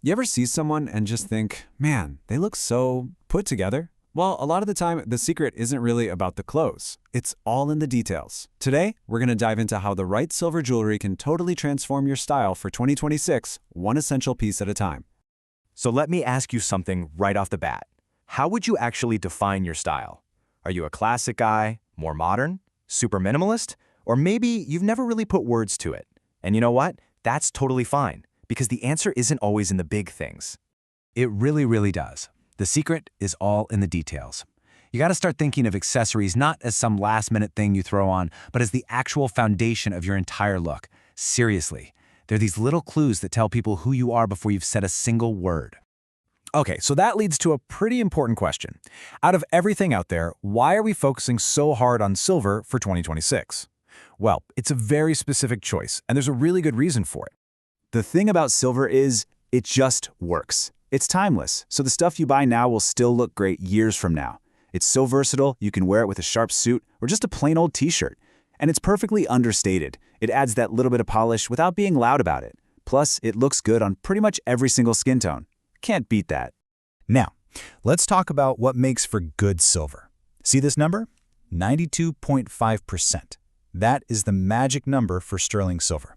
You ever see someone and just think, man, they look so put together? Well, a lot of the time, the secret isn't really about the clothes. It's all in the details. Today, we're going to dive into how the right silver jewelry can totally transform your style for 2026, one essential piece at a time. So let me ask you something right off the bat. How would you actually define your style? Are you a classic guy, more modern, super minimalist, or maybe you've never really put words to it? And you know what? That's totally fine, because the answer isn't always in the big things. It really does. The secret is all in the details. You got to start thinking of accessories not as some last-minute thing you throw on, but as the actual foundation of your entire look. Seriously, they're these little clues that tell people who you are before you've said a single word. Okay, so that leads to a pretty important question. Out of everything out there, why are we focusing so hard on silver for 2026? Well, it's a very specific choice, and there's a really good reason for it. The thing about silver is, it just works. It's timeless, so the stuff you buy now will still look great years from now. It's so versatile, you can wear it with a sharp suit or just a plain old t-shirt. And it's perfectly understated. It adds that little bit of polish without being loud about it. Plus, it looks good on pretty much every single skin tone. Can't beat that. Now, let's talk about what makes for good silver. See this number? 92.5%. That is the magic number for sterling silver.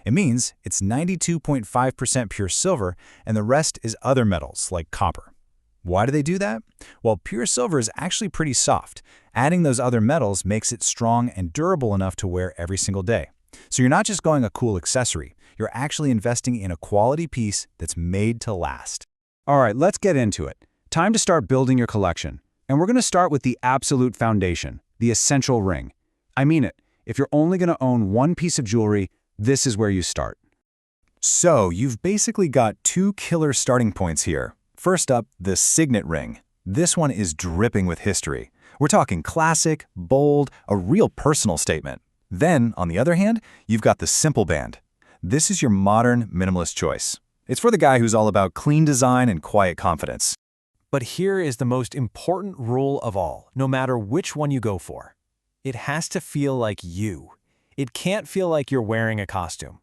It means it's 92.5% pure silver, and the rest is other metals like copper. Why do they do that? Well, pure silver is actually pretty soft. Adding those other metals makes it strong and durable enough to wear every single day. So you're not just going a cool accessory, you're actually investing in a quality piece that's made to last. All right, let's get into it. Time to start building your collection. And we're going to start with the absolute foundation, the essential ring. I mean it. If you're only going to own one piece of jewelry, this is where you start. So you've basically got two killer starting points here. First up, the signet ring. This one is dripping with history. We're talking classic, bold, a real personal statement. Then, on the other hand, you've got the simple band. This is your modern, minimalist choice. It's for the guy who's all about clean design and quiet confidence. But here is the most important rule of all, no matter which one you go for. It has to feel like you. It can't feel like you're wearing a costume.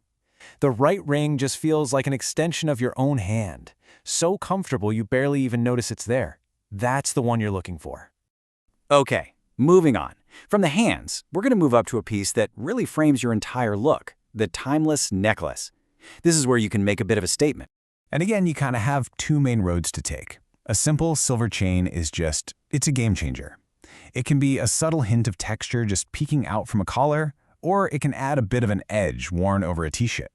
The right ring just feels like an extension of your own hand. So comfortable you barely even notice it's there. That's the one you're looking for. Okay, moving on. From the hands, we're going to move up to a piece that really frames your entire look, the timeless necklace. This is where you can make a bit of a statement. And again, you kind of have two main roads to take. A simple silver chain is it's a game changer. It can be a subtle hint of texture just peeking out from a collar, or it can add a bit of an edge worn over a t-shirt.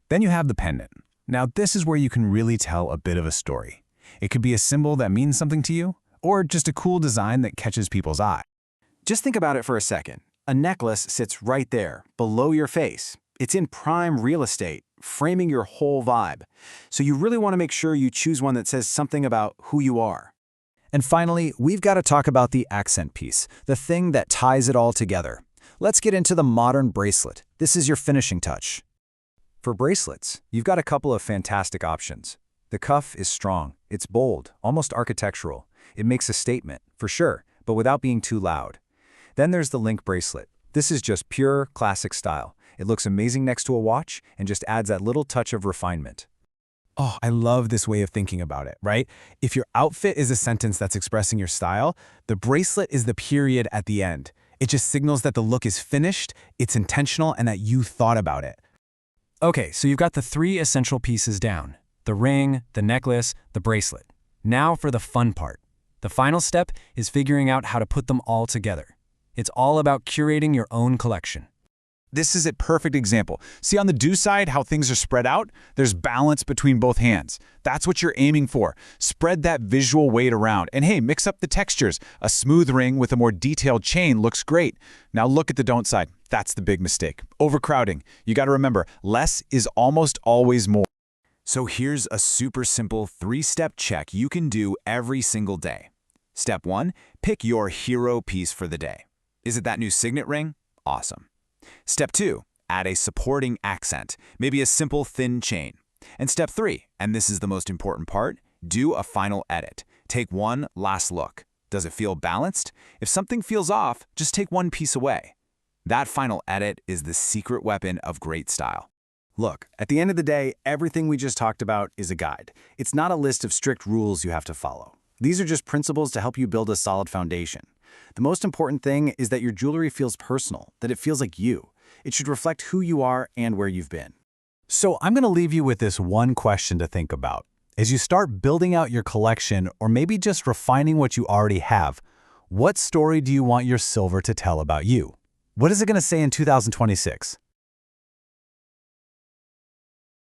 Then you have the pendant. Now this is where you can really tell a bit of a story. It could be a symbol that means something to you, or just a cool design that catches people's eye. Just think about it for a second. A necklace sits right there, below your face. It's in prime real estate, framing your whole vibe. So you really want to make sure you choose one that says something about who you are. And finally, we've got to talk about the accent piece, the thing that ties it all together. Let's get into the modern bracelet. This is your finishing touch. For bracelets, you've got a couple of fantastic options. The cuff is strong. It's bold, almost architectural. It makes a statement, for sure, but without being too loud. Then there's the link bracelet. This is just pure, classic style. It looks amazing next to a watch and just adds that little touch of refinement. Oh, I love this way of thinking about it, right? If your outfit is a sentence that's expressing your style, the bracelet is the period at the end. It just signals that the look is finished, it's intentional, and that you thought about it. Okay, so you've got the three essential pieces down. The ring, the necklace, the bracelet. Now for the fun part. The final step is figuring out how to put them all together. It's all about curating your own collection. This is a perfect example. See on the do side how things are spread out? There's balance between both hands. That's what you're aiming for. Spread that visual weight around. And hey, mix up the textures. A smooth ring with a more detailed chain looks great. Now look at the don't side. That's the big mistake. Overcrowding. You got to remember, less is almost always more. So here's a super simple 3-step check you can do every single day. Step 1, pick your hero piece for the day. Is it that new signet ring? Awesome. Step 2, add a supporting accent, maybe a simple thin chain. And step 3, and this is the most important part, do a final edit. Take one last look. Does it feel balanced? If something feels off, just take one piece away. That final edit is the secret weapon of great style. Look, at the end of the day, everything we just talked about is a guide. It's not a list of strict rules you have to follow. These are just principles to help you build a solid foundation. The most important thing is that your jewelry feels personal, that it feels like you. It should reflect who you are and where you've been. So I'm going to leave you with this one question to think about. As you start building out your collection, or maybe just refining what you already have, what story do you want your silver to tell about you? What is it going to say in 2026?